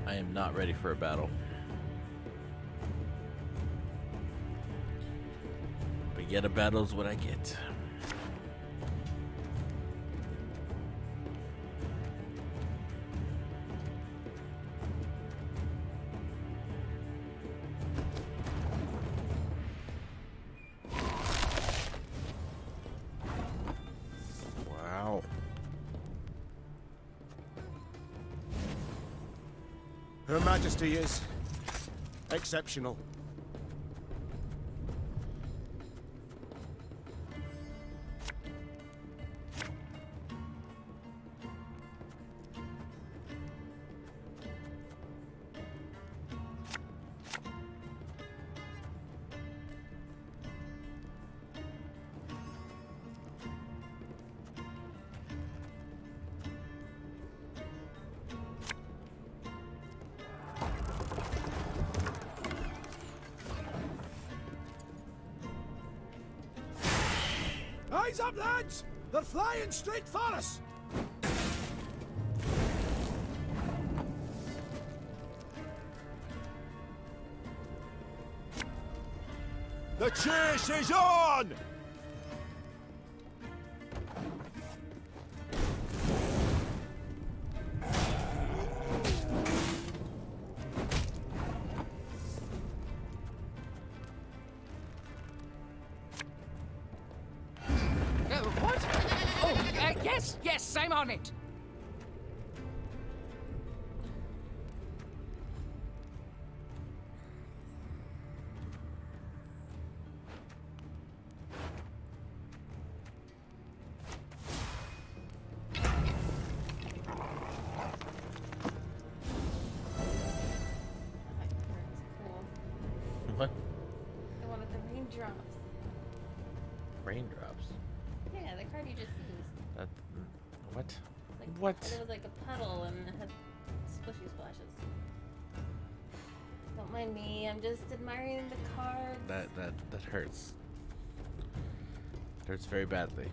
I am not ready for a battle. But yet a battle is what I get. Wow. Her Majesty is exceptional. Eyes up, lads! They're flying straight for us! The chase is on! What? Oh, yes, I'm on it. What? The one with the raindrops. Raindrops? Yeah, the card you just used. That... What? Like, What? It was like a puddle and it had splishy splashes. Don't mind me, I'm just admiring the cards. That hurts. It hurts very badly.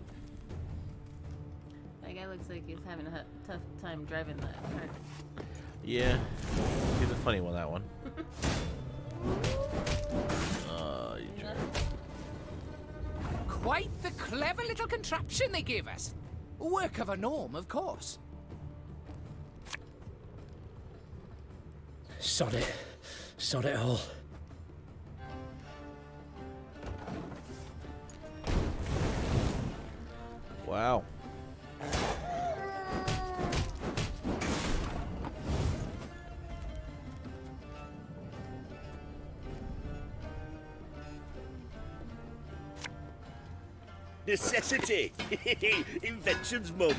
That guy looks like he's having a tough time driving that cart. Yeah. He's a funny one, that one. You jerk. Quite the clever little contraption they gave us. Work of a gnome, of course. Sod it. Sod it all. Wow. Necessity! Invention's mum.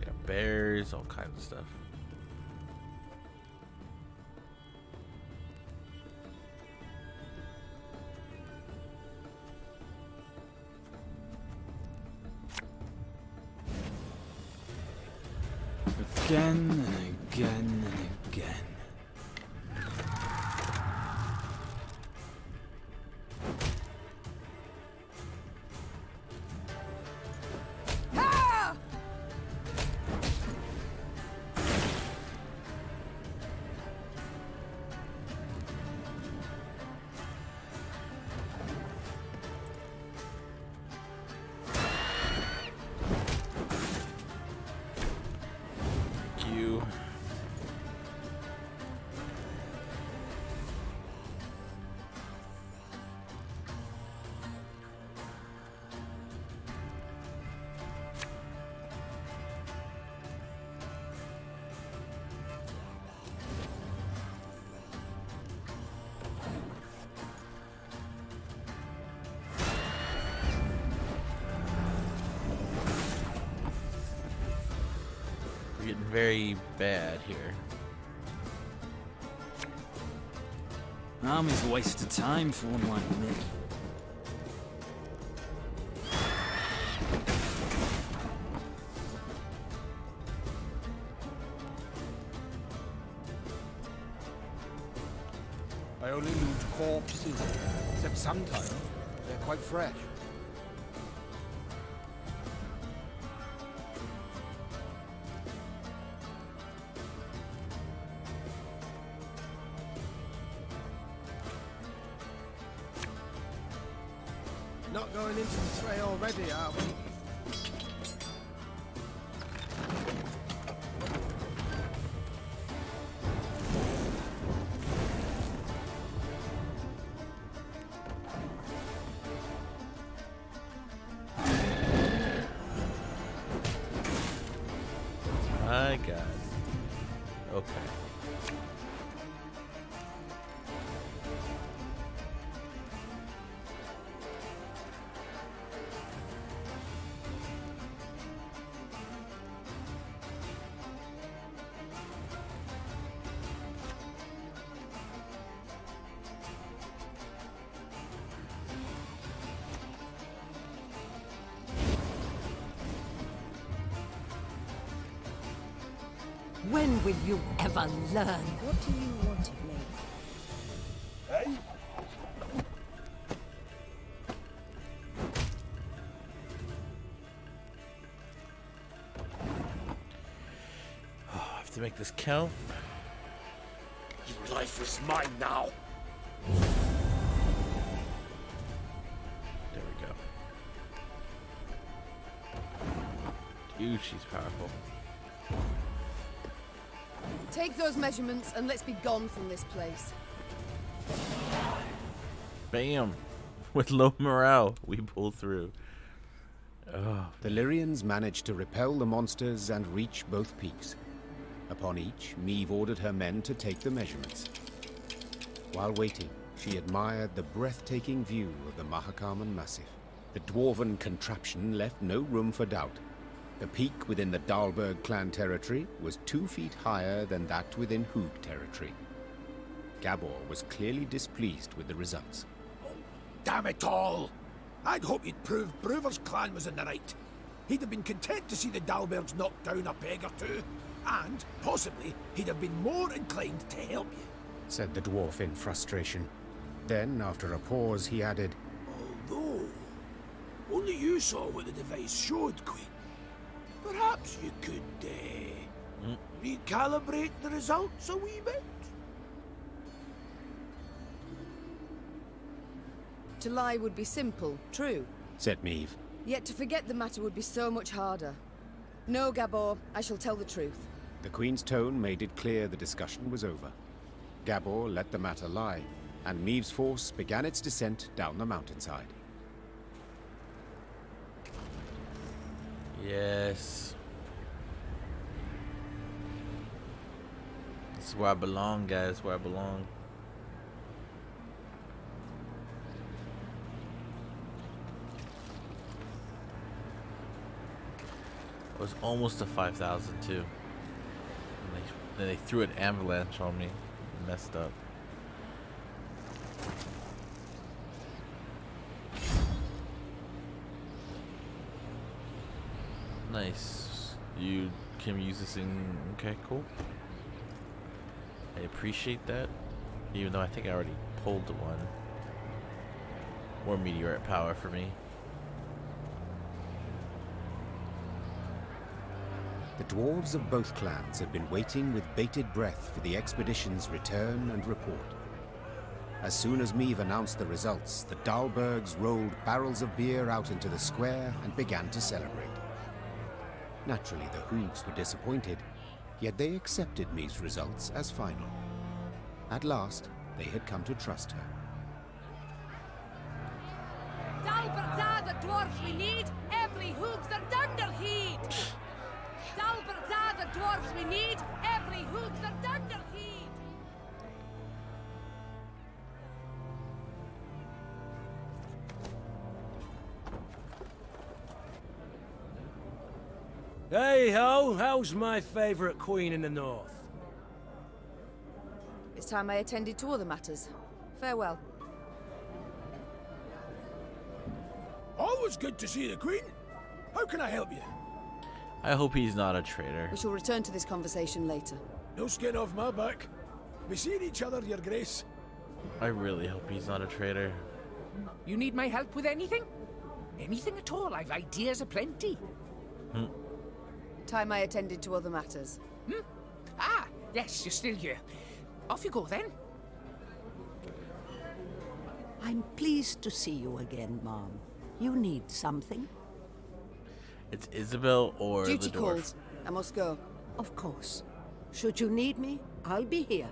Got bears, all kinds of stuff. Again and again and again. Ah! You. We're getting very bad here. Army's a waste of time for one like me. I only loot corpses, except sometimes they're quite fresh. Not going into the tray already, are we? My God. Okay. When will you ever learn? What do you want of me? Hey? I have to make this count. Your life is mine now. There we go. Dude, she's powerful. Take those measurements and let's be gone from this place. Bam! With low morale, we pull through. Oh, The Lyrians managed to repel the monsters and reach both peaks. Upon each, Meve ordered her men to take the measurements. While waiting, she admired the breathtaking view of the Mahakaman Massif. The dwarven contraption left no room for doubt. The peak within the Dahlberg clan territory was 2 feet higher than that within Hoog territory. Gabor was clearly displeased with the results. Oh, damn it all! I'd hoped he'd proved Brewer's clan was in the right. He'd have been content to see the Dahlbergs knocked down a peg or two, and, possibly, he'd have been more inclined to help you, said the dwarf in frustration. Then, after a pause, he added, although only you saw what the device showed, Queen. Perhaps you could, recalibrate the results a wee bit? To lie would be simple, true. said Meve. Yet to forget the matter would be so much harder. No, Gabor, I shall tell the truth. The Queen's tone made it clear the discussion was over. Gabor let the matter lie, and Meve's force began its descent down the mountainside. yes. This is where I belong, guys. Where I belong. It was almost a 5,000 too. And then they threw an avalanche on me. Messed up. Nice. You can use this in. Okay, cool. I appreciate that. Even though I think I already pulled the one. More meteorite power for me. The dwarves of both clans had been waiting with bated breath for the expedition's return and report. As soon as Meve announced the results, the Dahlbergs rolled barrels of beer out into the square and began to celebrate. Naturally, the Hoogs were disappointed, yet they accepted Meve's results as final. At last, they had come to trust her. Dalberts are the dwarfs we need. Every hoogs are dunderheed. Dalberts are the dwarfs we need. Every hoogs are dunderheed. Hey ho, how's my favourite queen in the north? It's time I attended to other matters. Farewell. Always good to see the Queen. How can I help you? I hope he's not a traitor. We shall return to this conversation later. No skin off my back. We seen each other, Your Grace. I really hope he's not a traitor. You need my help with anything? Anything at all? I've ideas aplenty. Time I attended to other matters. Ah, yes, you're still here. Off you go then. I'm pleased to see you again, Mom. You need something? It's Isabel or Duty the dwarf. calls. I must go. Of course. Should you need me, I'll be here.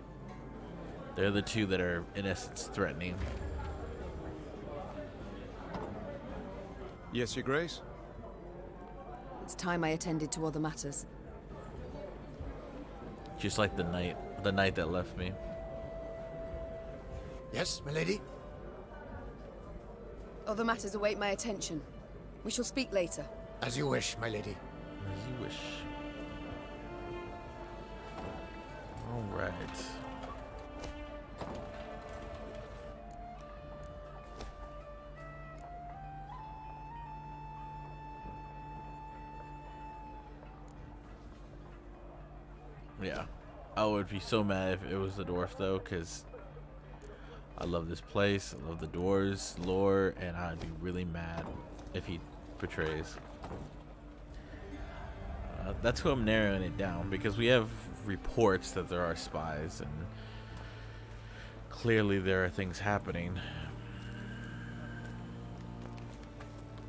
They're the two that are, in essence, threatening. Yes, Your Grace? It's time I attended to other matters. Just like the night that left me. Yes, my lady? Other matters await my attention. We shall speak later. As you wish, my lady. As you wish. All right. Yeah, I would be so mad if it was the dwarf though, because I love this place, I love the dwarves lore, and I'd be really mad if he betrays. That's who I'm narrowing it down, because we have reports that there are spies, and clearly there are things happening.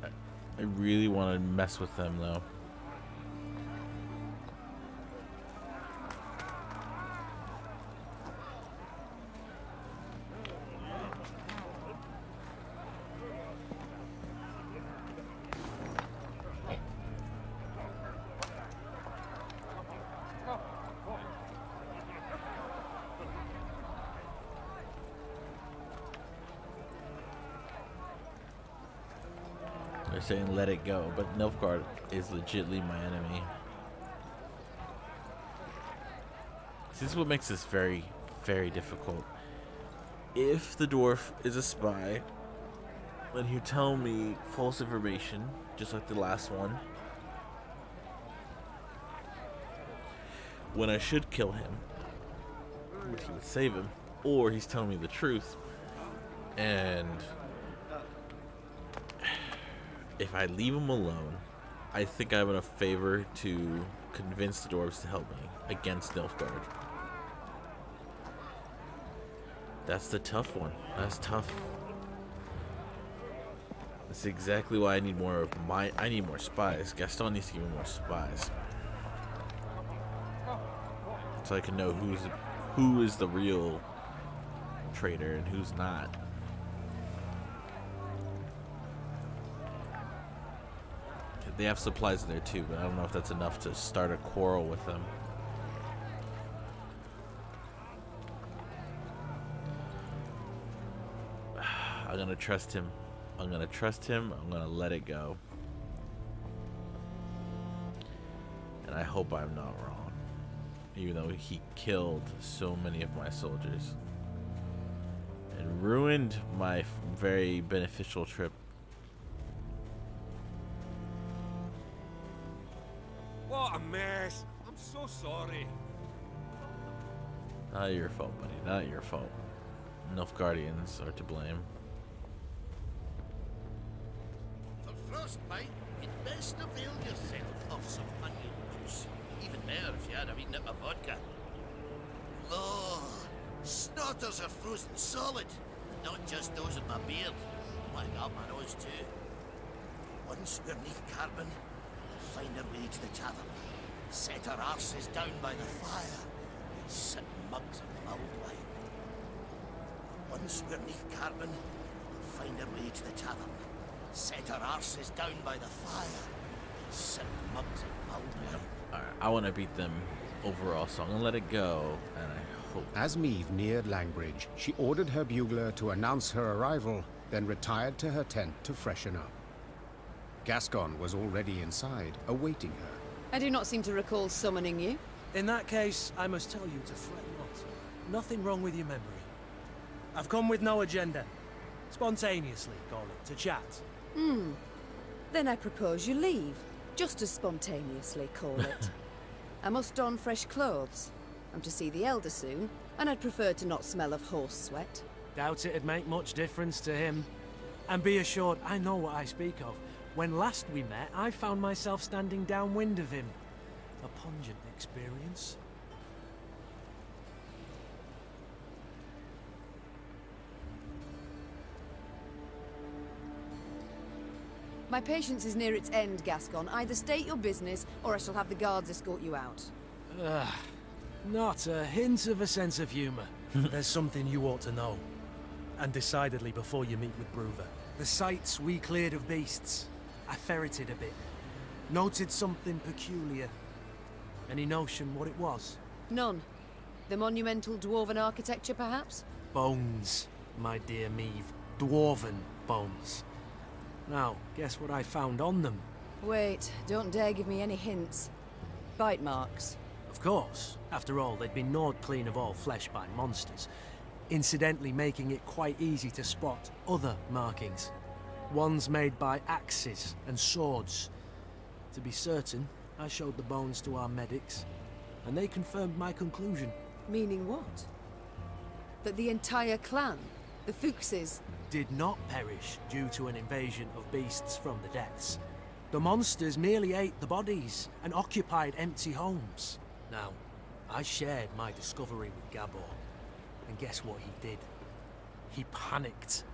I really want to mess with them though. They're saying let it go, but Nilfgaard is legitly my enemy. This is what makes this very, very difficult. If the dwarf is a spy, then he'll tell me false information, just like the last one, when I should kill him, which would save him, or he's telling me the truth, and if I leave him alone, I think I'm in a favor to convince the dwarves to help me against Nilfgaard. That's the tough one. That's tough. That's exactly why I need more of I need more spies. Gaston needs to give me more spies, so I can know who is the real traitor and who's not. They have supplies there too, but I don't know if that's enough to start a quarrel with them. I'm gonna trust him. I'm gonna trust him. I'm gonna let it go. And I hope I'm not wrong. Even though he killed so many of my soldiers. And ruined my very beneficial trip. What a mess. I'm so sorry. Not your fault, buddy. Not your fault. Nilfgaardians are to blame. For frostbite, you'd best avail yourself of some onion juice. Even better if you had a wee nip of vodka. Lord, snorters are frozen solid. Not just those in my beard. I got my nose too. Once we're neath carbon, we'll find our way to the tavern. Set our arses down by the fire. And sip mugs of mulled wine. Once we're neath carbon, we'll find our way to the tavern. Set our arses down by the fire. And sip mugs of mulled wine. Alright, I want to beat them overall, so I'm going to let it go, and I hope... As Meve neared Langbridge, she ordered her bugler to announce her arrival, then retired to her tent to freshen up. Gascon was already inside, awaiting her. I do not seem to recall summoning you. In that case, I must tell you to fret not. Nothing wrong with your memory. I've come with no agenda. Spontaneously, call it, to chat. Then I propose you leave. Just as spontaneously, call it. I must don fresh clothes. I'm to see the Elder soon, and I'd prefer to not smell of horse sweat. Doubt it'd make much difference to him. And be assured, I know what I speak of. When last we met, I found myself standing downwind of him. A pungent experience. My patience is near its end, Gascon. Either state your business, or I shall have the guards escort you out. Not a hint of a sense of humour. There's something you ought to know. And decidedly before you meet with Bruver. The sites we cleared of beasts. I ferreted a bit. Noted something peculiar. Any notion what it was? None. The monumental dwarven architecture, perhaps? Bones, my dear Meve. Dwarven bones. Now, guess what I found on them? Wait, don't dare give me any hints. Bite marks. Of course. After all, they'd been gnawed clean of all flesh by monsters, incidentally making it quite easy to spot other markings. Ones made by axes and swords. To be certain, I showed the bones to our medics, and they confirmed my conclusion. Meaning what? That the entire clan, the Fuchses, did not perish due to an invasion of beasts from the depths. The monsters merely ate the bodies and occupied empty homes. Now, I shared my discovery with Gabor, and guess what he did? He panicked.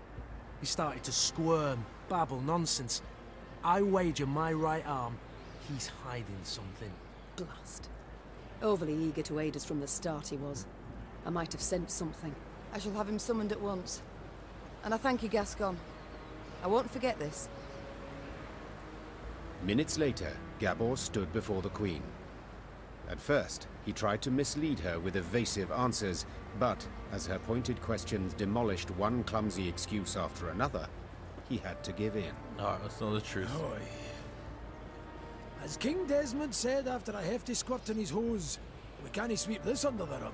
He started to squirm, babble nonsense. I wager my right arm, he's hiding something. Blast. Overly eager to aid us from the start he was. I might have sensed something. I shall have him summoned at once. And I thank you, Gascon. I won't forget this. Minutes later, Gabor stood before the Queen. At first, he tried to mislead her with evasive answers, but as her pointed questions demolished one clumsy excuse after another, he had to give in. Oh, that's not the truth. Oy. As King Desmond said after a hefty squirt in his hose, we can't sweep this under the rug.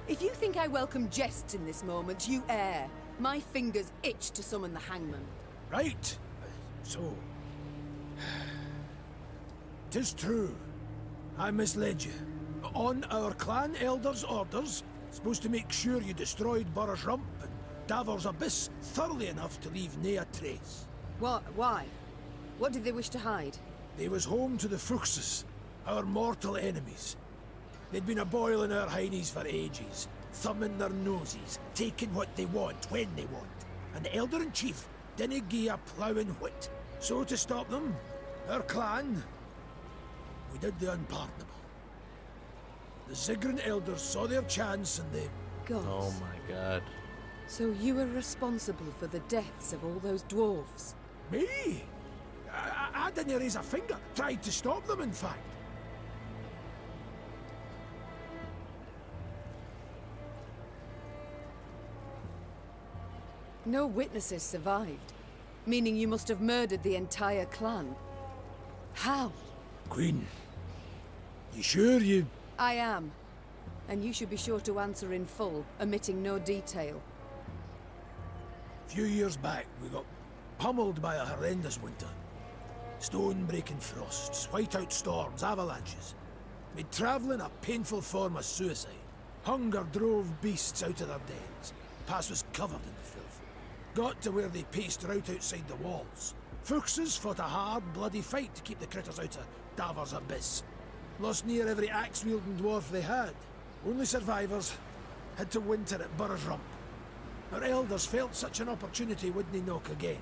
If you think I welcome jests in this moment, you err. My fingers itch to summon the hangman. Right. So... 'tis true. I misled you. On our clan elder's orders, supposed to make sure you destroyed Burr's Rump and Davor's Abyss thoroughly enough to leave nae a trace. What? Why? What did they wish to hide? They was home to the Fuchses, our mortal enemies. They'd been a-boiling our heinies for ages, thumbing their noses, taking what they want, when they want. And the Elder-in-Chief didn't gie a ploughing whit. So to stop them, our clan, we did the unpardonable. The Ziggurin elders saw their chance and they... Gods. Oh my god. So you were responsible for the deaths of all those dwarves? Me? I didn't raise a finger. Tried to stop them, in fact. No witnesses survived, meaning you must have murdered the entire clan. How? Queen, you sure you... I am. And you should be sure to answer in full, omitting no detail. A few years back, we got pummeled by a horrendous winter. Stone-breaking frosts, whiteout storms, avalanches. Made travelling a painful form of suicide. Hunger drove beasts out of their dens. Pass was covered in the filth. Got to where they paced right outside the walls. Fuchses fought a hard, bloody fight to keep the critters out of Davor's Abyss. Lost near every axe-wielding dwarf they had. Only survivors had to winter at Burr's Rump. Our elders felt such an opportunity wouldn't knock again.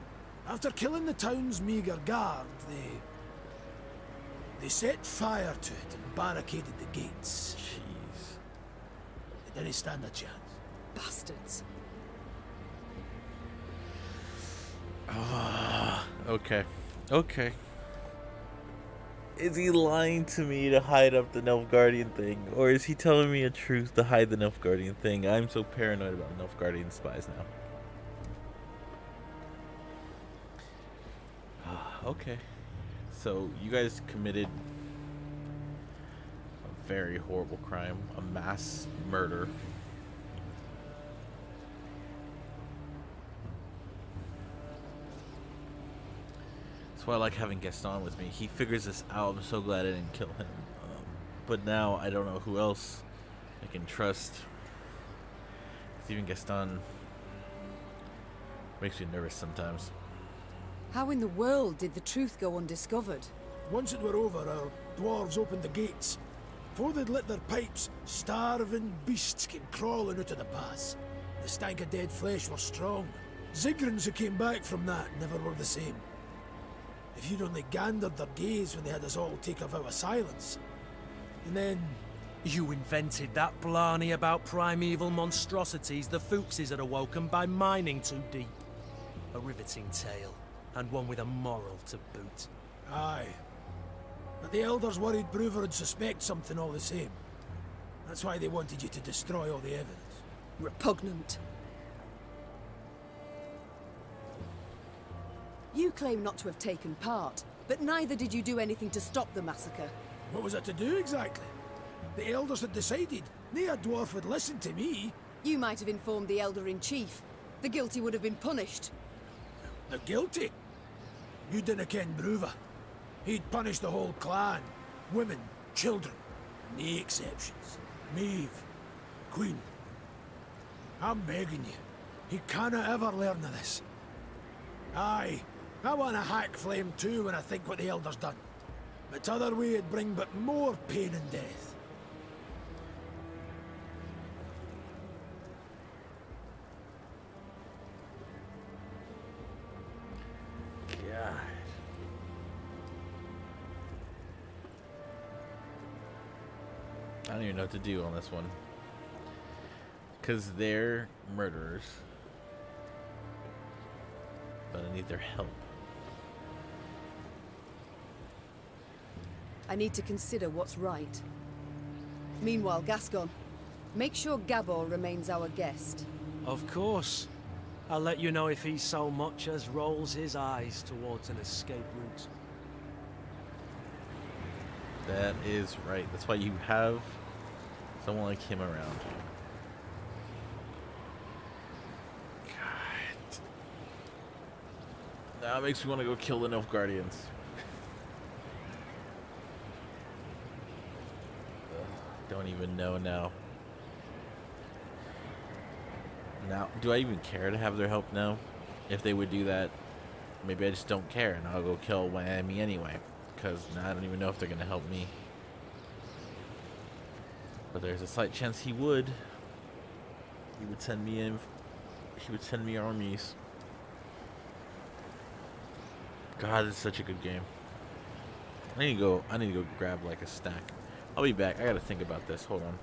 After killing the town's meagre guard, they set fire to it and barricaded the gates. Jeez. They didn't stand a chance. Bastards. Okay. Okay. Is he lying to me to hide up the Nilfgaardian thing? Or is he telling me a truth to hide the Nilfgaardian thing? I'm so paranoid about Nilfgaardian spies now. Okay. So, you guys committed a very horrible crime. A mass murder. That's why I like having Gaston with me. He figures this out. I'm so glad I didn't kill him. But now I don't know who else I can trust. 'Cause even Gaston Makes me nervous sometimes. How in the world did the truth go undiscovered? Once it were over, our dwarves opened the gates. Before they'd lit their pipes, starving beasts came crawling out of the pass. The stank of dead flesh was strong. Zigrins who came back from that never were the same. If you'd only gandered their gaze when they had us all take a vow of silence. And then... You invented that blarney about primeval monstrosities the Fuchses had awoken by mining too deep. A riveting tale, and one with a moral to boot. Aye. But the elders worried Brewer would suspect something all the same. That's why they wanted you to destroy all the evidence. Repugnant. You claim not to have taken part, but neither did you do anything to stop the massacre. What was it to do exactly? The elders had decided. No dwarf would listen to me. You might have informed the Elder-in-Chief. The guilty would have been punished. The guilty? You didn't ken Brewer. He'd punish the whole clan. Women, children. No exceptions. Maeve. Queen. I'm begging you. He canna ever learn of this. Aye. I want a hack flame too when I think what the elders done. But t'other way it'd bring but more pain and death. Yeah. I don't even know what to do on this one. Because they're murderers. But I need their help. I need to consider what's right. Meanwhile, Gascon, make sure Gabor remains our guest. Of course. I'll let you know if he so much as rolls his eyes towards an escape route. That is right. That's why you have someone like him around. God. That makes me want to go kill the Nilfgaardians. Don't even know now. Now, do I even care to have their help now? If they would do that, maybe I just don't care and I'll go kill my enemy anyway. Because now I don't even know if they're going to help me. But there's a slight chance he would. He would send me in. He would send me armies. God, it's such a good game. I need to go grab like a stack. I'll be back. I gotta think about this. Hold on.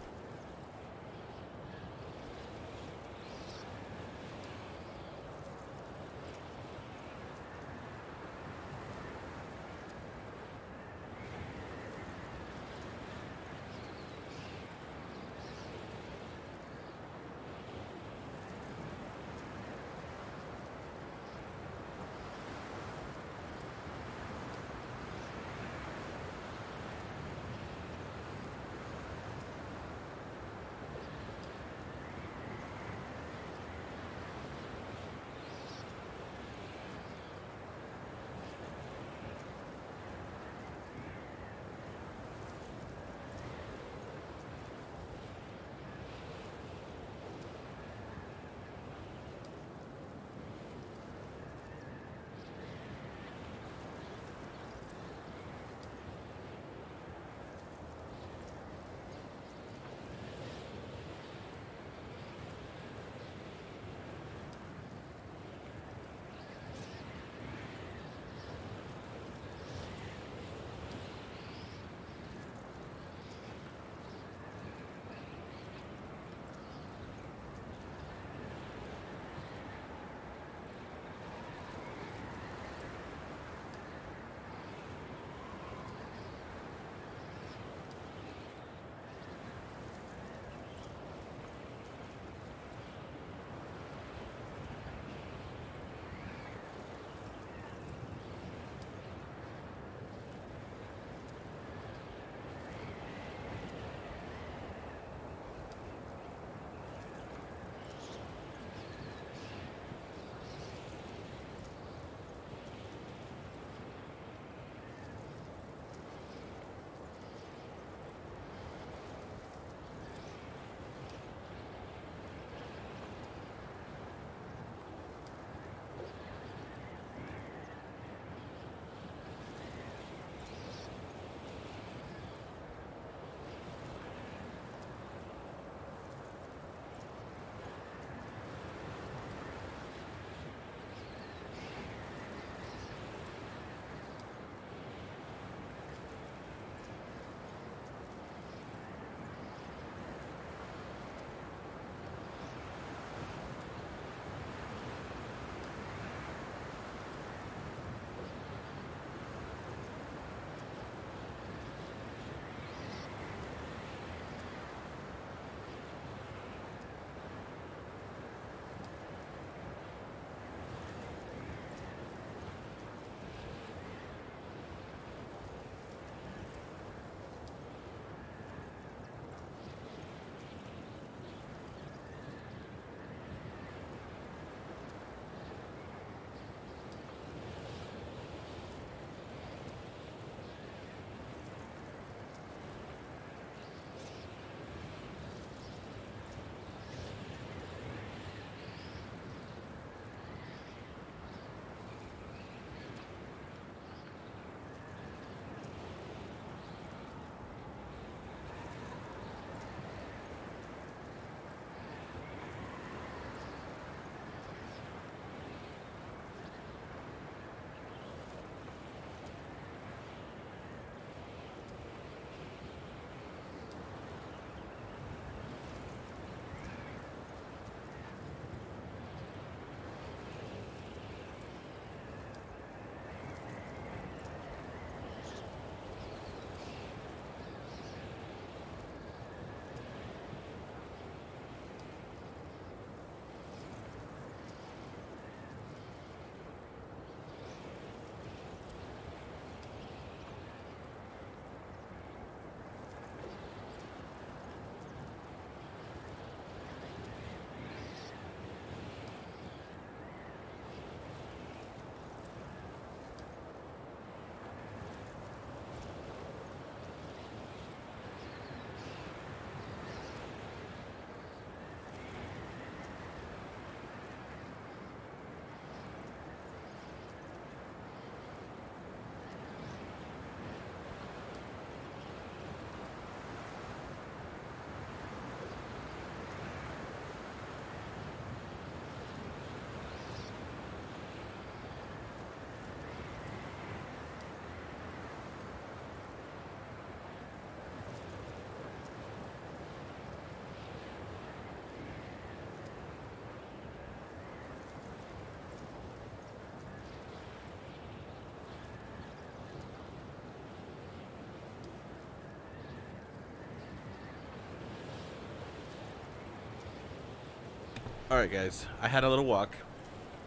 Alright guys, I had a little walk.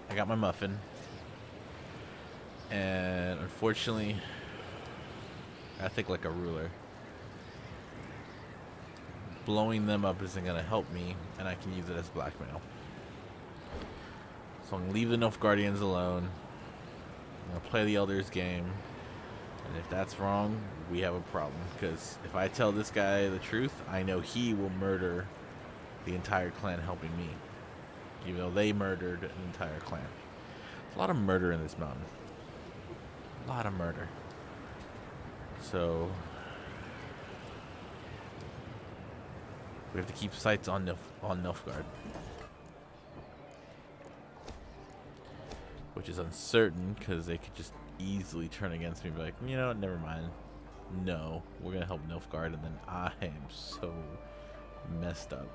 I got my muffin. And unfortunately, I think like a ruler. Blowing them up isn't going to help me, and I can use it as blackmail. So I'm going to leave the Nilfgaardians alone. I'm going to play the Elders game. And if that's wrong, we have a problem. Because if I tell this guy the truth, I know he will murder the entire clan helping me. Even though they murdered an entire clan. There's a lot of murder in this mountain. A lot of murder. So we have to keep sights on Nilfgaard. Which is uncertain, because they could just easily turn against me and be like, you know what, never mind. No, we're going to help Nilfgaard, and then I am so messed up.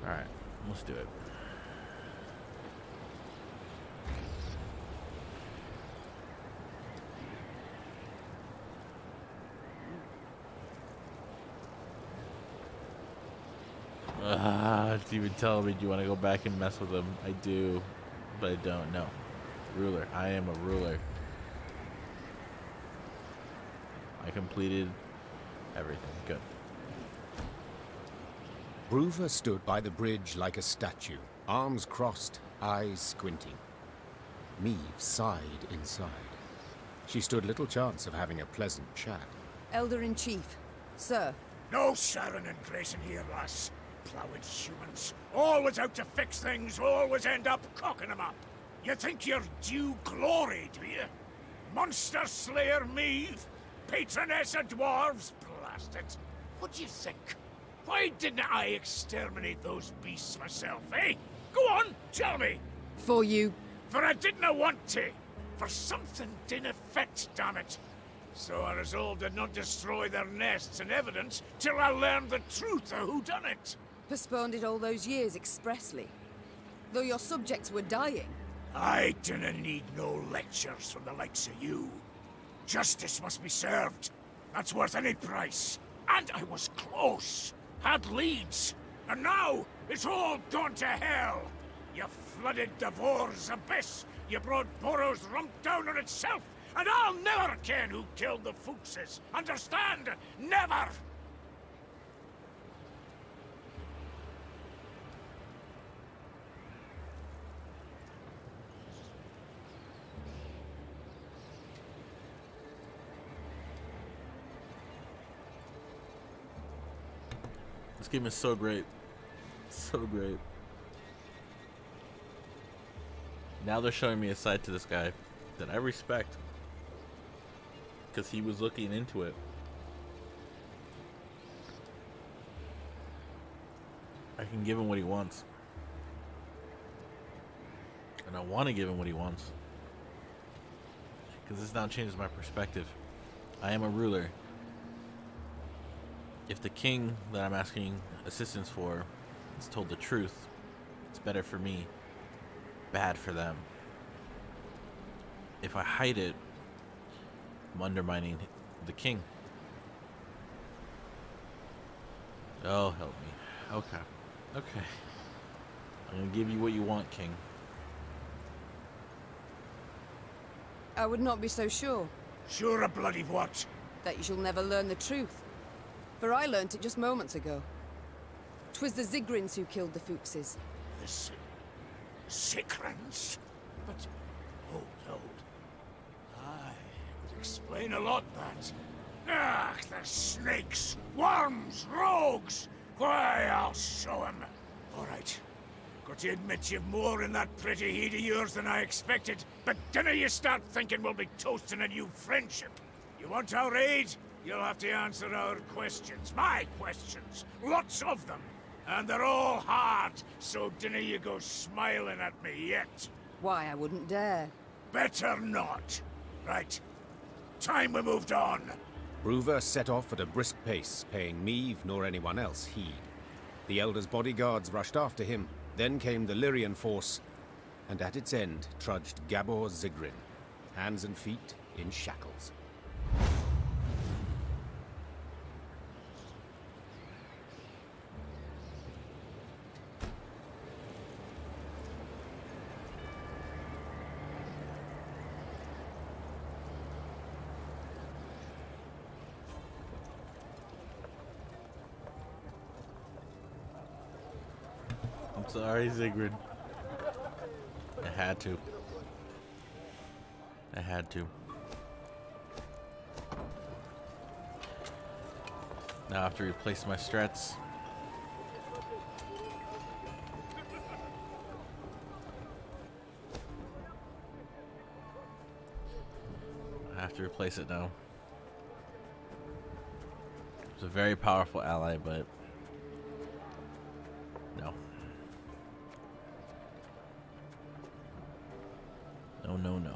Alright, let's do it. It's even telling me, do you want to go back and mess with them? I do, but I don't. No. Ruler. I am a ruler. I completed everything. Good. Bruva stood by the bridge like a statue, arms crossed, eyes squinting. Meve sighed inside. She stood little chance of having a pleasant chat. Elder-in-Chief, sir. No Sharon and Grayson here, lass. Plowing humans. Always out to fix things, always end up cocking them up. You think you're due glory, do you? Monster Slayer Meve? Patroness of dwarves? Blast it. What do you think? Why didn't I exterminate those beasts myself, eh? Go on, tell me! For you. For I didn't want to. For something didn't fit, damn it. So I resolved to not destroy their nests and evidence till I learned the truth of who done it. Postponed it all those years expressly. Though your subjects were dying. I didn't need no lectures from the likes of you. Justice must be served. That's worth any price. And I was close. Had leads. And now, it's all gone to hell. You flooded Devor's abyss. You brought Boros Rump down on itself. And I'll never ken who killed the Fuchses. Understand? Never! This game is so great. So great. Now they're showing me a side to this guy that I respect. Because he was looking into it. I can give him what he wants. And I want to give him what he wants. Because this now changes my perspective. I am a ruler. If the king that I'm asking assistance for is told the truth, it's better for me, bad for them. If I hide it, I'm undermining the king. Oh, help me. Okay. Okay. I'm gonna give you what you want, king. I would not be so sure. Sure a bloody what? That you shall never learn the truth. For I learnt it just moments ago. 'Twas the Zigrins who killed the Fuchses. The Zigrins? But... hold. Aye, would explain a lot, that. Ah, the snakes, worms, rogues! Why, I'll show 'em. All right. Got to admit you've more in that pretty head of yours than I expected, but dinna you start thinking we'll be toasting a new friendship. You want our aid? You'll have to answer our questions. My questions. Lots of them. And they're all hard, so dinna you go smiling at me yet. Why, I wouldn't dare. Better not. Right. Time we moved on. Bruva set off at a brisk pace, paying Meve nor anyone else heed. The Elder's bodyguards rushed after him, then came the Lyrian force, and at its end trudged Gabor Zigrin, hands and feet in shackles. Sorry, Sigrid. I had to. I had to. Now I have to replace my strats. I have to replace it now. It's a very powerful ally, but no. No, no, no.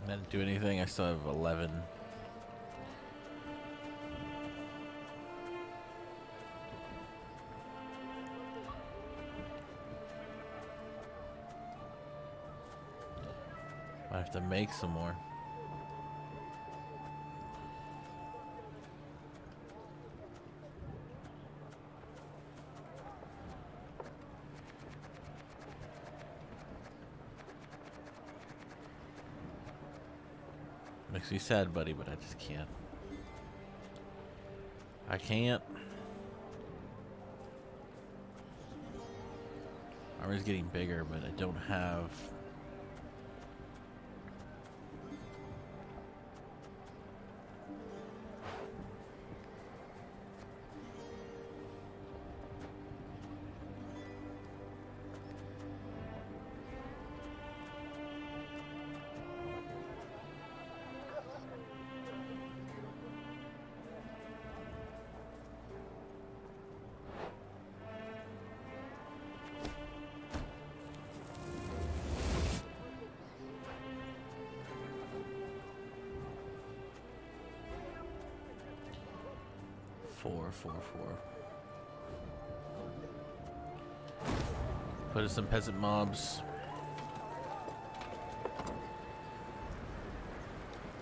Didn't do anything. I still have 11. I have to make some more. Makes me sad, buddy, but I just can't. I can't. Armor's getting bigger, but I don't have... Four. Put in some peasant mobs.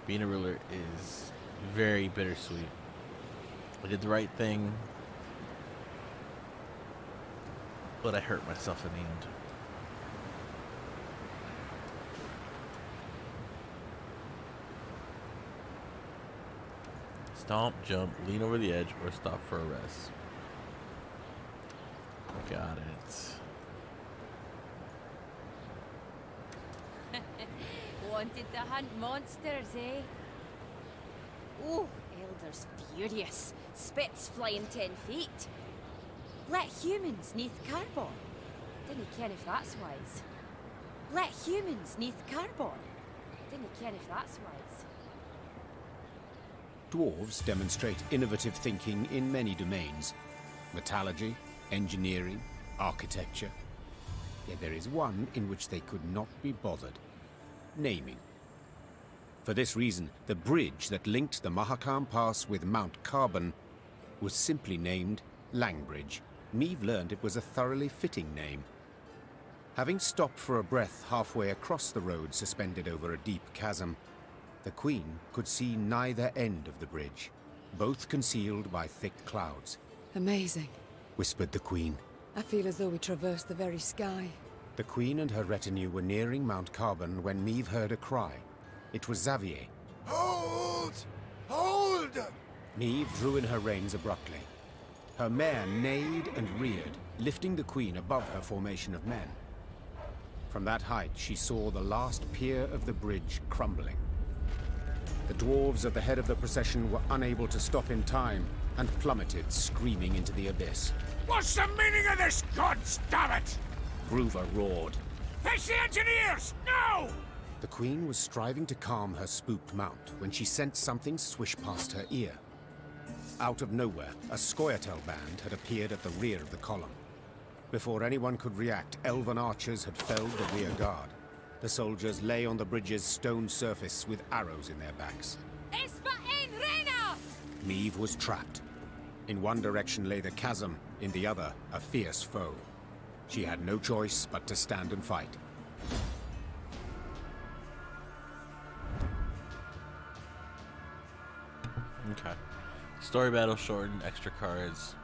Being a ruler is very bittersweet. I did the right thing, but I hurt myself in the end. Stomp, jump, lean over the edge, or stop for a rest. Got it. Wanted to hunt monsters, eh? Oh, Elder's furious. Spits flying 10 feet. Let humans neath carbon. Didn't ken if that's wise. Let humans neath carbon. Didn't ken if that's wise. Dwarves demonstrate innovative thinking in many domains. Metallurgy, engineering, architecture. Yet there is one in which they could not be bothered. Naming. For this reason, the bridge that linked the Mahakam Pass with Mount Carbon was simply named Langbridge. Meve learned it was a thoroughly fitting name. Having stopped for a breath halfway across the road suspended over a deep chasm, the Queen could see neither end of the bridge, both concealed by thick clouds. Amazing, whispered the Queen. I feel as though we traversed the very sky. The Queen and her retinue were nearing Mount Carbon when Meve heard a cry. It was Xavier. Hold! Hold! Meve drew in her reins abruptly. Her mare neighed and reared, lifting the Queen above her formation of men. From that height, she saw the last pier of the bridge crumbling. The dwarves at the head of the procession were unable to stop in time and plummeted, screaming into the abyss. What's the meaning of this, gods damn it? Groover roared. Fetch the engineers, now! The Queen was striving to calm her spooked mount when she sensed something swish past her ear. Out of nowhere, a Scoia'tael band had appeared at the rear of the column. Before anyone could react, elven archers had felled the rear guard. The soldiers lay on the bridge's stone surface with arrows in their backs. Meve Meve was trapped. In one direction lay the chasm, in the other, a fierce foe. She had no choice but to stand and fight. Okay. Story battle shortened, extra cards.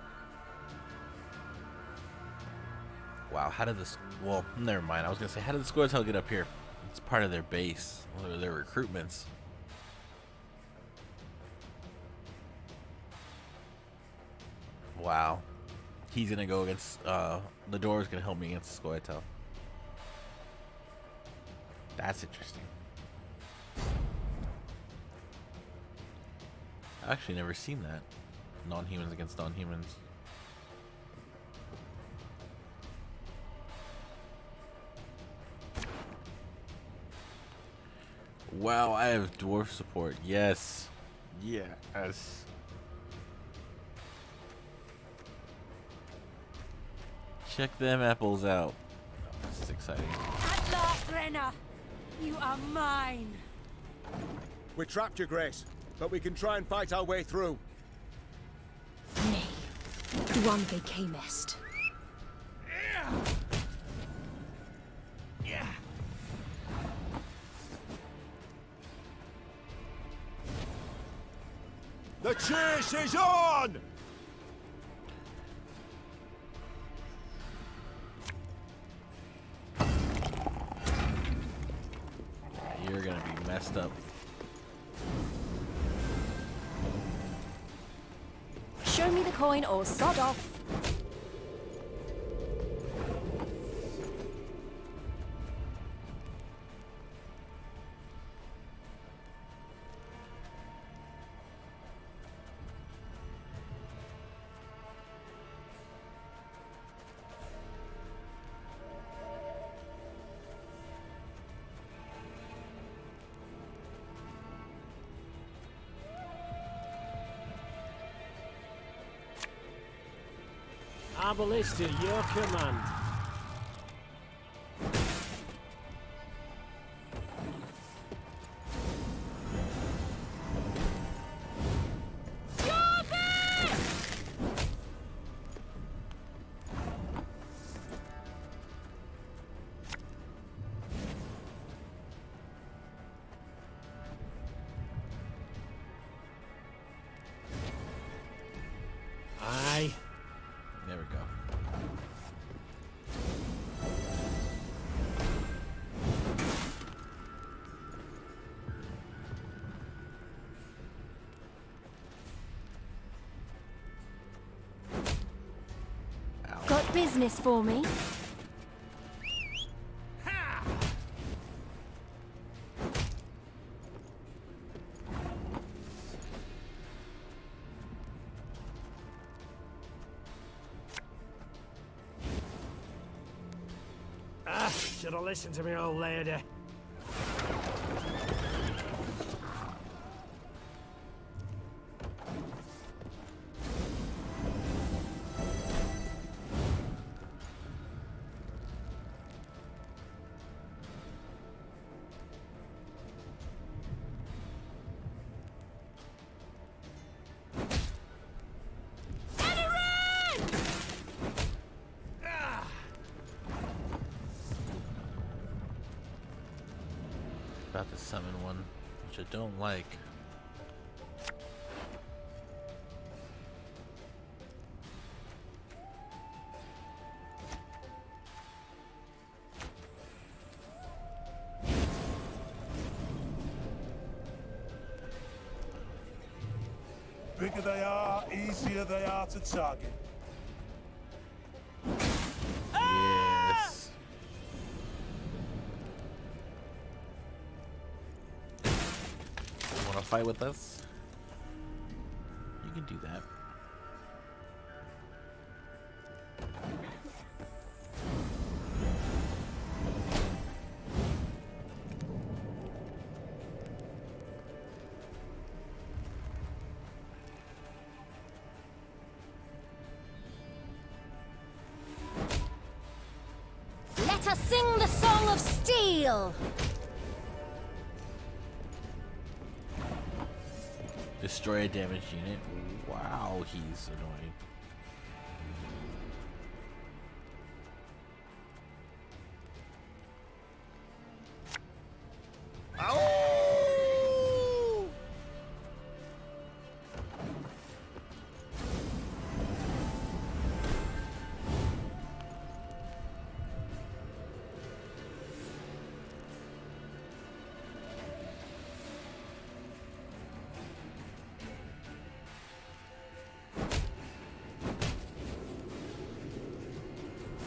Wow, how did this... Well, never mind. I was going to say, how did the Scoia'tael get up here? It's part of their base, or their recruitments. Wow. He's going to go against... the door is going to help me against the Scoia'tael. That's interesting. I've actually never seen that. Non-humans against non-humans. Wow, I have dwarf support. Yes. Yes. Check them apples out. Oh, this is exciting. At last, Renna! You are mine! We're trapped, Your Grace, but we can try and fight our way through. Nay, duan came est. The chase is on! You're gonna be messed up. Show me the coin or sod off. Ballista, your command. Aye. There we go. Got business for me? Should have listened to me, old lady. About to summon one, which I don't like. Bigger they are, easier they are to target. Yes. Want to fight with us? You can do that. Let us sing the song of steel! Destroy a damaged unit. Wow, he's annoying.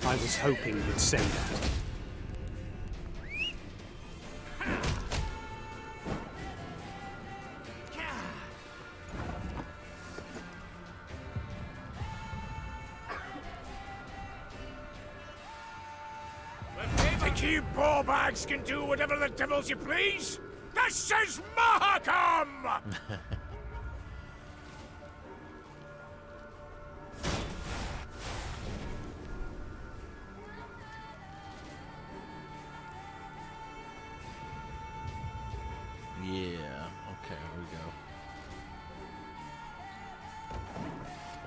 I was hoping you'd say that. Think you ballbags can do whatever the devils you please? This is Mahakam!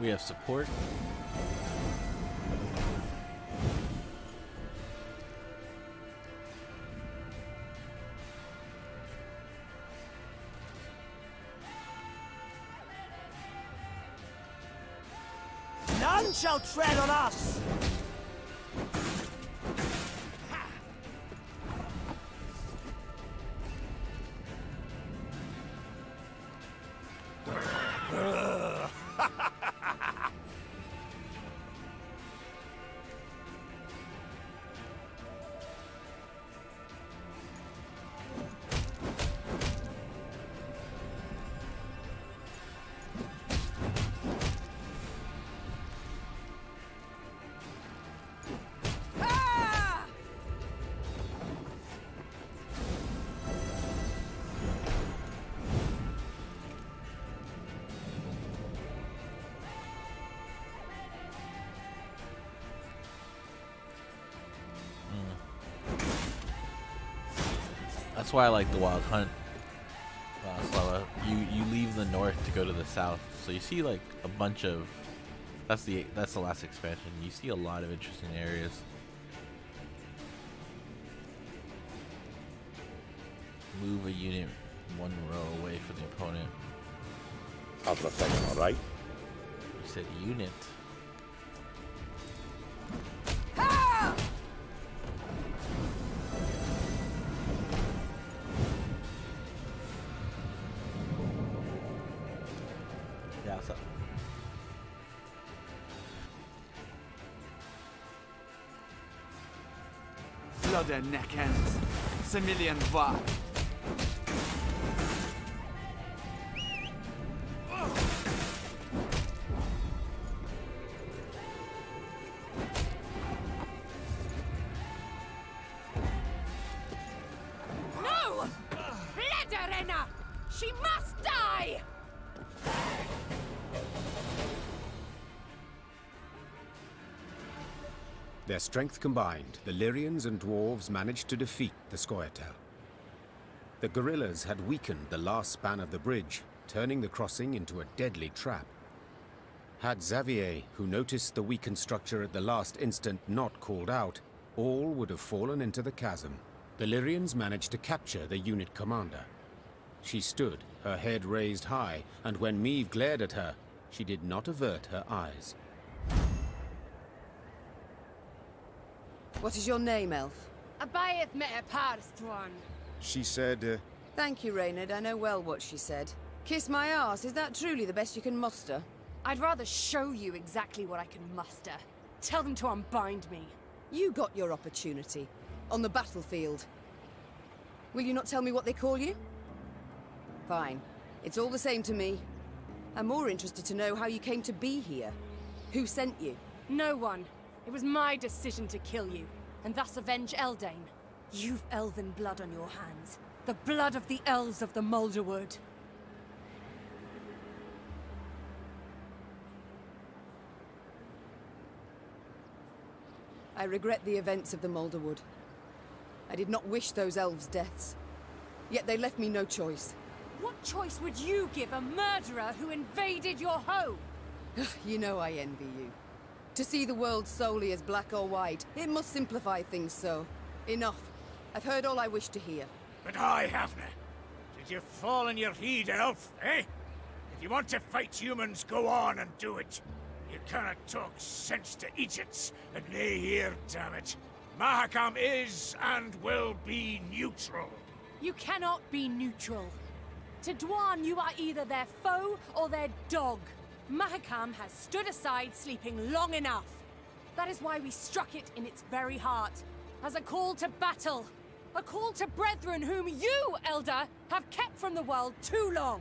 We have support. None shall tread on us! That's why I like the Wild Hunt. You leave the north to go to the south, so you see like a bunch of. That's the last expansion. You see a lot of interesting areas. Move a unit one row away from the opponent. I'll protect him, all right? You said unit. Blood and neck ends. Similian va. No! Blederenna! She must die! Their strength combined, the Lyrians and dwarves managed to defeat the Scoia'tael. The guerrillas had weakened the last span of the bridge, turning the crossing into a deadly trap. Had Xavier, who noticed the weakened structure at the last instant, not called out, all would have fallen into the chasm. The Lyrians managed to capture the unit commander. She stood, her head raised high, and when Meve glared at her, she did not avert her eyes. What is your name, elf? Abayeth mete parstwan. She said, Thank you, Reynard. I know well what she said. Kiss my arse. Is that truly the best you can muster? I'd rather show you exactly what I can muster. Tell them to unbind me. You got your opportunity. On the battlefield. Will you not tell me what they call you? Fine. It's all the same to me. I'm more interested to know how you came to be here. Who sent you? No one. It was my decision to kill you, and thus avenge Eldain. You've elven blood on your hands. The blood of the elves of the Moulderwood. I regret the events of the Moulderwood. I did not wish those elves' deaths. Yet they left me no choice. What choice would you give a murderer who invaded your home? You know I envy you. To see the world solely as black or white, it must simplify things so. Enough. I've heard all I wish to hear. But I haven't. Did you fall in your heed, elf, eh? If you want to fight humans, go on and do it. You cannot talk sense to idiots and lay here, damn it. Mahakam is and will be neutral. You cannot be neutral. To Dwan, you are either their foe or their dog. Mahakam has stood aside, sleeping long enough. That is why we struck it in its very heart, as a call to battle. A call to brethren whom you, Elder, have kept from the world too long.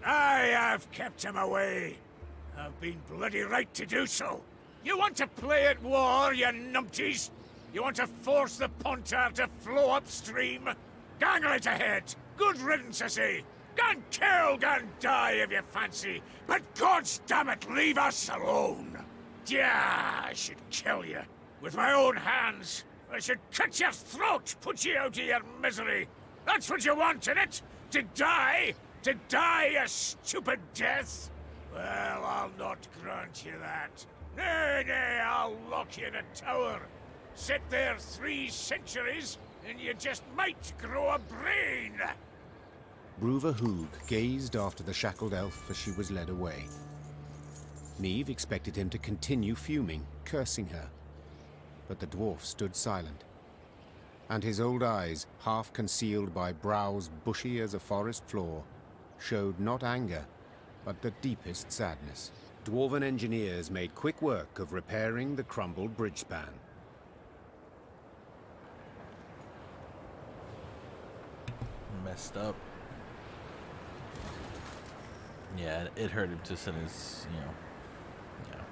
I have kept him away. I've been bloody right to do so. You want to play at war, you numpties? You want to force the Pontar to flow upstream? Gang right ahead. Good riddance, I say. Gan kill, gan die if you fancy. But God's damn it, leave us alone. Yeah, I should kill you. With my own hands. I should cut your throat, put you out of your misery. That's what you want, innit? To die? To die a stupid death? Well, I'll not grant you that. Nay, nay, I'll lock you in a tower. Sit there 3 centuries, and you just might grow a brain. Bruva Hoog gazed after the shackled elf as she was led away. Neve expected him to continue fuming, cursing her. But the dwarf stood silent, and his old eyes, half concealed by brows bushy as a forest floor, showed not anger, but the deepest sadness. Dwarven engineers made quick work of repairing the crumbled bridge span. Messed up. Yeah, it hurt him to send his, you know. Yeah.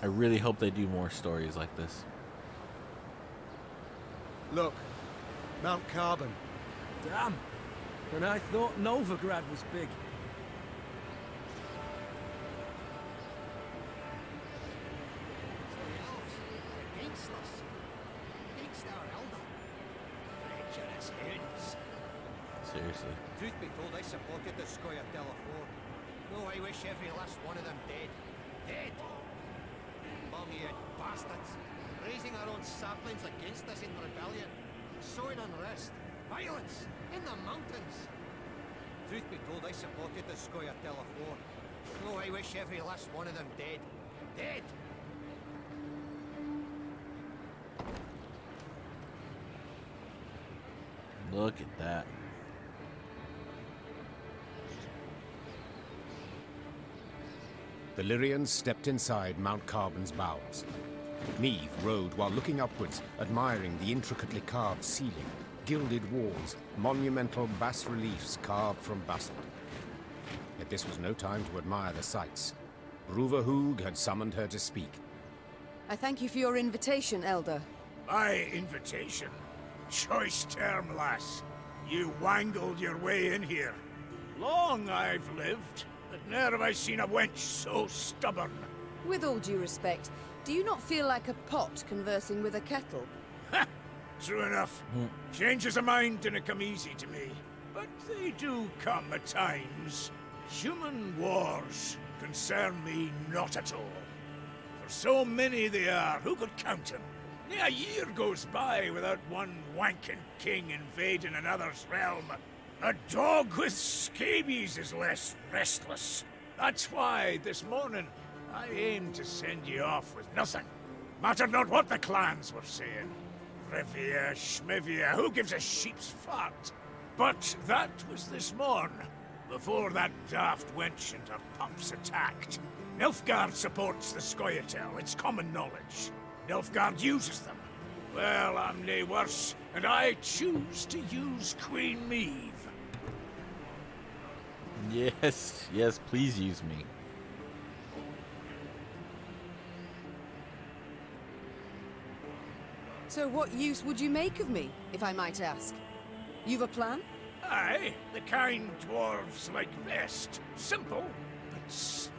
I really hope they do more stories like this. Look, Mount Carbon. Damn. And I thought Novigrad was big. Seriously. Truth be told, I supported the Scoia Delafor. No, I wish every last one of them dead. Dead! Long-eared bastards. Raising our own saplings against us in rebellion. Sowing unrest. Violence. In the mountains. Truth be told, I supported the Scoia Delafor. No, I wish every last one of them dead. Dead! Look at that. The Lyrians stepped inside Mount Carbon's bowels. Neve rode while looking upwards, admiring the intricately carved ceiling, gilded walls, monumental bas-reliefs carved from basalt. Yet this was no time to admire the sights. Bruva Hoog had summoned her to speak. I thank you for your invitation, Elder. My invitation? Choice term, lass. You wangled your way in here. Long I've lived, but ne'er have I seen a wench so stubborn. With all due respect, do you not feel like a pot conversing with a kettle? Ha! True enough. Changes of mind didn't come easy to me. But they do come at times. Human wars concern me not at all. For so many they are, who could count them? Near a year goes by without one wanking king invading another's realm. A dog with scabies is less restless. That's why, this morning, I aimed to send you off with nothing. Mattered not what the clans were saying. Rivia, Schmivia, who gives a sheep's fart? But that was this morn, before that daft wench and her pups attacked. Nilfgaard supports the Scoia'tael, it's common knowledge. Nilfgaard uses them. Well, I'm nae worse, and I choose to use Queen Meve. Yes, yes, please use me. So what use would you make of me, if I might ask? You've a plan? Aye, the kind dwarves like best. Simple, but sneaky.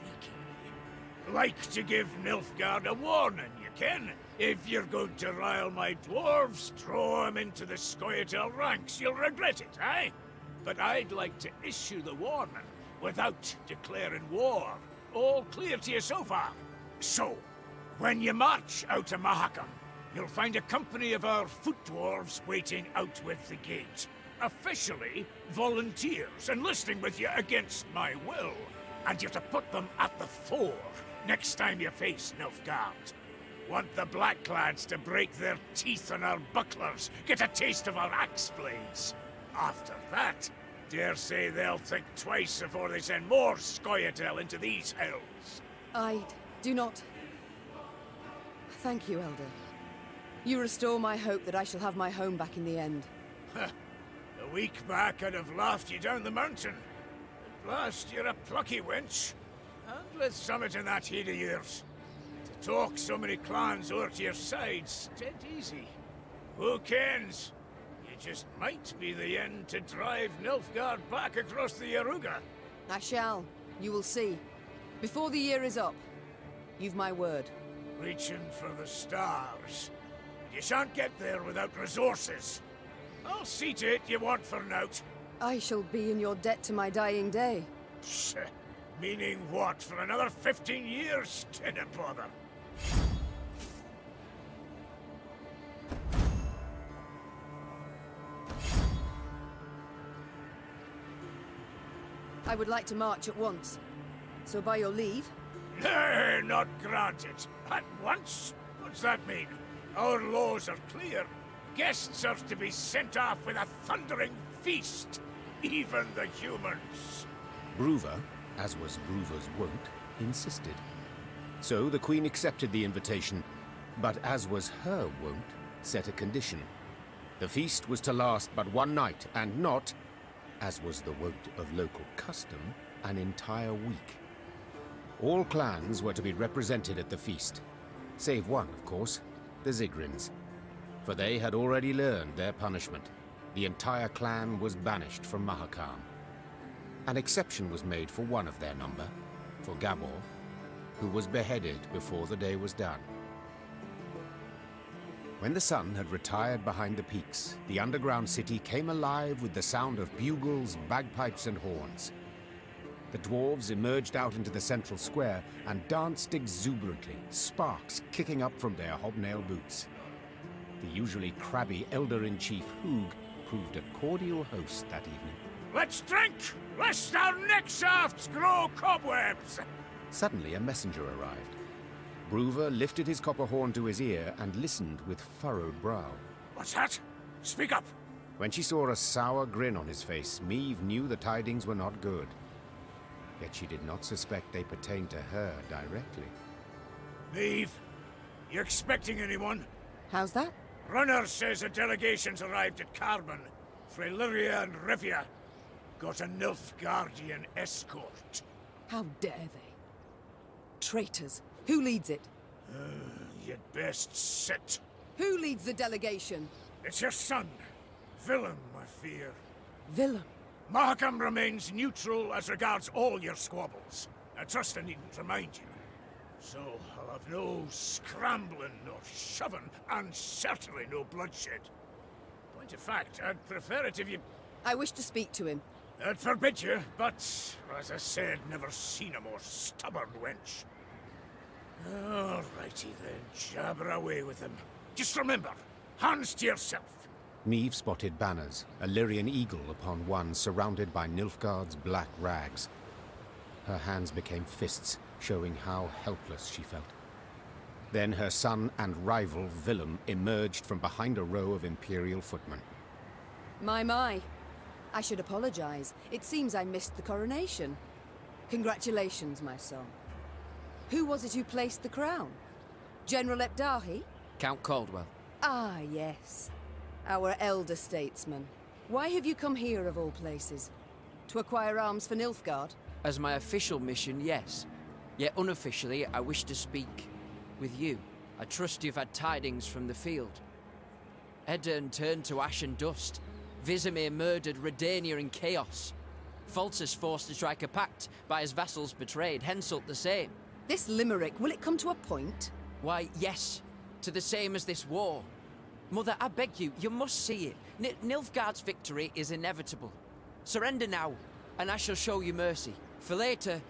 Like to give Nilfgaard a warning, you ken. If you're going to rile my dwarves, throw 'em into the Scoia'tael ranks. You'll regret it, eh? But I'd like to issue the warning without declaring war. All clear to you so far? So, when you march out of Mahakam, you'll find a company of our foot dwarves waiting out with the gate. Officially, volunteers enlisting with you against my will. And you're to put them at the fore next time you face Nilfgaard. Want the Blackclads to break their teeth on our bucklers, get a taste of our axe blades. After that, dare say they'll think twice before they send more Scoia'tael into these hells. I do not... Thank you, Elder. You restore my hope that I shall have my home back in the end. A week back I'd have laughed you down the mountain. At last you're a plucky wench. And with summit in that heat of yours. To talk so many clans over to your side's dead easy. Who kens? You just might be the end to drive Nilfgaard back across the Yaruga. I shall. You will see. Before the year is up. You've my word. Reaching for the stars. You shan't get there without resources. I'll see to it you want for nout. I shall be in your debt to my dying day. Psst. Meaning what? For another 15 years? Dinna bother. I would like to march at once. So by your leave... Nay, not granted. At once? What's that mean? Our laws are clear. Guests are to be sent off with a thundering feast. Even the humans. Bruver, as was Bruver's wont, insisted. So the Queen accepted the invitation, but as was her wont, set a condition. The feast was to last but one night, and not, as was the wont of local custom, an entire week. All clans were to be represented at the feast, save one, of course, the Zigrins. For they had already learned their punishment. The entire clan was banished from Mahakam. An exception was made for one of their number, for Gabor, who was beheaded before the day was done. When the sun had retired behind the peaks, the underground city came alive with the sound of bugles, bagpipes, and horns. The dwarves emerged out into the central square and danced exuberantly, sparks kicking up from their hobnail boots. The usually crabby Elder-in-Chief Hoog proved a cordial host that evening. Let's drink, lest our neck shafts grow cobwebs! Suddenly a messenger arrived. Bruver lifted his copper horn to his ear and listened with furrowed brow. What's that? Speak up! When she saw a sour grin on his face, Meve knew the tidings were not good. Yet she did not suspect they pertained to her directly. Meve, you expecting anyone? How's that? Runner says a delegation's arrived at Carbon. Freyliria and Rivia. Got a Nilfgaardian escort. How dare they? Traitors. Who leads it? You'd best sit. Who leads the delegation? It's your son. Willem, I fear. Willem? Mahakam remains neutral as regards all your squabbles. I trust I needn't remind you. So, I'll have no scrambling nor shoving, and certainly no bloodshed. Point of fact, I'd prefer it if you... I wish to speak to him. I'd forbid you, but, as I said, never seen a more stubborn wench. Alrighty then, jabber away with him. Just remember, hands to yourself. Meve spotted banners, a Lyrian eagle upon one surrounded by Nilfgaard's black rags. Her hands became fists, showing how helpless she felt. Then her son and rival, Willem, emerged from behind a row of Imperial footmen. My. I should apologize. It seems I missed the coronation. Congratulations, my son. Who was it who placed the crown? General Epdahi? Count Caldwell. Ah, yes. Our elder statesman. Why have you come here, of all places? To acquire arms for Nilfgaard? As my official mission, yes. Yet unofficially, I wish to speak with you. I trust you've had tidings from the field. Edirn turned to ash and dust. Vizimir murdered Redania in chaos. Foltest forced to strike a pact by his vassals betrayed, Henselt the same. This limerick, will it come to a point? Why, yes. to the same as this war. Mother, I beg you, you must see it. Nilfgaard's victory is inevitable. Surrender now, and I shall show you mercy. For later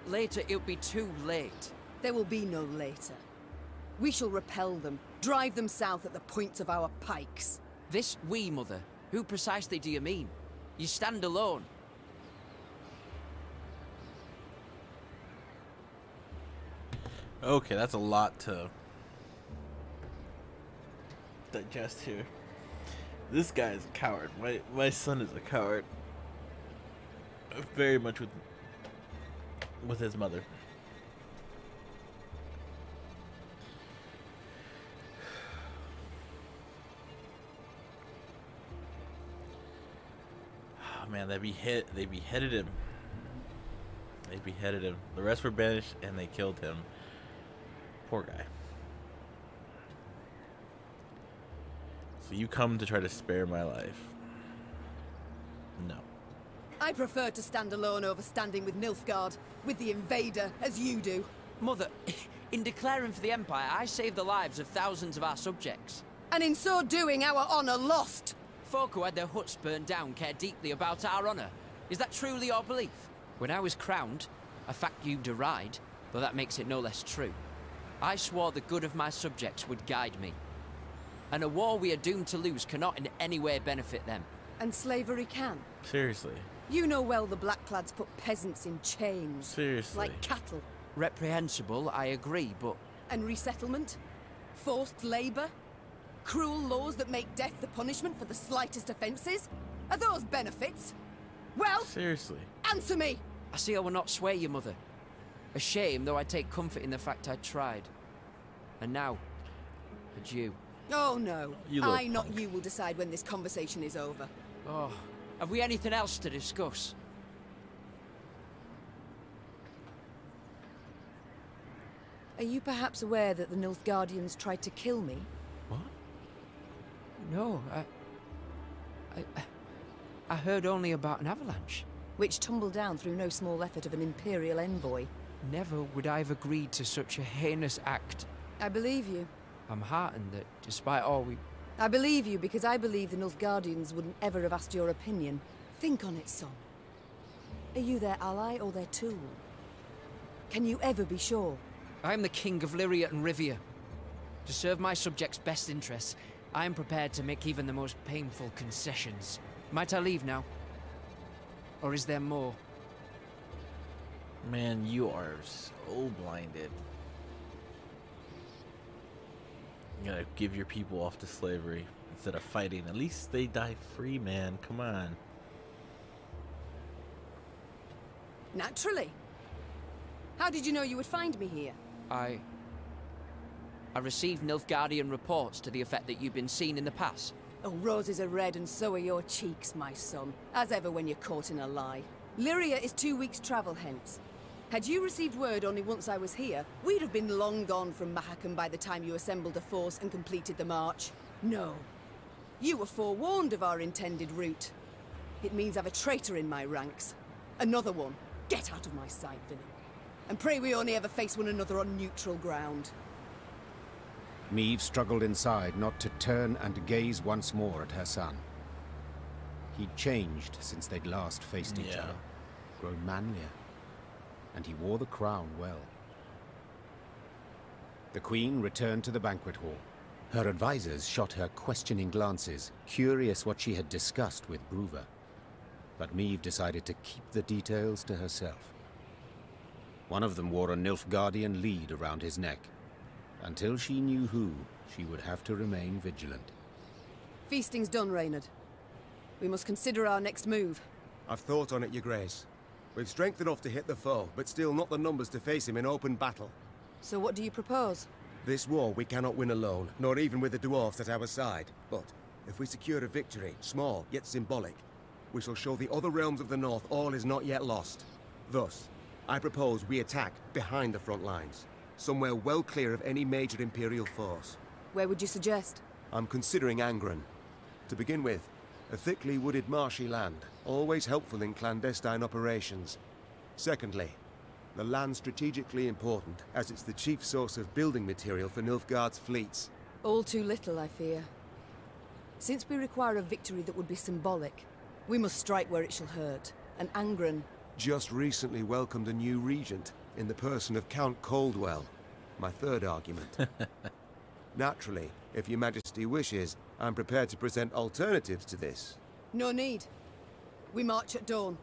it'll be too late. There will be no later. We shall repel them, drive them south at the points of our pikes. This we, Mother? Who precisely do you mean? You stand alone. Okay, that's a lot to digest here. This guy is a coward. My son is a coward. Very much with his mother. Oh man, they beheaded him. They beheaded him. The rest were banished and they killed him. Poor guy. So you come to try to spare my life. No. I prefer to stand alone over standing with Nilfgaard, with the invader, as you do. Mother, in declaring for the Empire, I saved the lives of thousands of our subjects. And in so doing, our honor lost. Folk who had their huts burned down care deeply about our honor. Is that truly your belief? When I was crowned, a fact you deride, though that makes it no less true, I swore the good of my subjects would guide me. And a war we are doomed to lose cannot in any way benefit them. And slavery can. Seriously. You know well the Blackclads put peasants in chains. Seriously. Like cattle. Reprehensible, I agree, but... And resettlement? Forced labor? Cruel laws that make death the punishment for the slightest offenses? Are those benefits? Well... Seriously. Answer me! I see I will not sway you, Mother. A shame, though I take comfort in the fact I tried. And now, adieu. Oh no. I, not you, will decide when this conversation is over. Oh, have we anything else to discuss? Are you perhaps aware that the Nilfgaardians tried to kill me? What? No, I heard only about an avalanche. Which tumbled down through no small effort of an Imperial envoy. Never would I have agreed to such a heinous act. I believe you. I'm heartened that, despite all we... I believe you because I believe the Nilfgaardians wouldn't ever have asked your opinion. Think on it, son. Are you their ally or their tool? Can you ever be sure? I am the King of Lyria and Rivia. To serve my subjects' best interests, I am prepared to make even the most painful concessions. Might I leave now? Or is there more? Man, you are so blinded. You gotta give your people off to slavery instead of fighting. At least they die free, man. Come on. Naturally. How did you know you would find me here? I received Nilfgaardian reports to the effect that you've been seen in the pass. Oh, roses are red and so are your cheeks, my son. As ever when you're caught in a lie. Lyria is 2 weeks' travel hence. Had you received word only once I was here, we'd have been long gone from Mahakam by the time you assembled a force and completed the march. No. You were forewarned of our intended route. It means I've a traitor in my ranks. Another one. Get out of my sight, Vinny. And pray we only ever face one another on neutral ground. Meve struggled inside not to turn and gaze once more at her son. He'd changed since they'd last faced each other, grown manlier, and he wore the crown well. The Queen returned to the banquet hall. Her advisors shot her questioning glances, curious what she had discussed with Bruver. But Meve decided to keep the details to herself. One of them wore a Nilfgaardian lead around his neck. Until she knew who, she would have to remain vigilant. Feasting's done, Reynard. We must consider our next move. I've thought on it, Your Grace. We've strength enough to hit the foe, but still not the numbers to face him in open battle. So what do you propose? This war we cannot win alone, nor even with the dwarves at our side. But if we secure a victory, small yet symbolic, we shall show the other realms of the north all is not yet lost. Thus, I propose we attack behind the front lines, somewhere well clear of any major Imperial force. Where would you suggest? I'm considering Angren. To begin with, a thickly wooded marshy land, always helpful in clandestine operations. Secondly, The land's strategically important, as it's the chief source of building material for Nilfgaard's fleets. All too little, I fear. Since we require a victory that would be symbolic, we must strike where it shall hurt. And Angren... Just recently welcomed a new regent, in the person of Count Coldwell. My third argument. Naturally, if your majesty wishes, I'm prepared to present alternatives to this. No need. We march at dawn.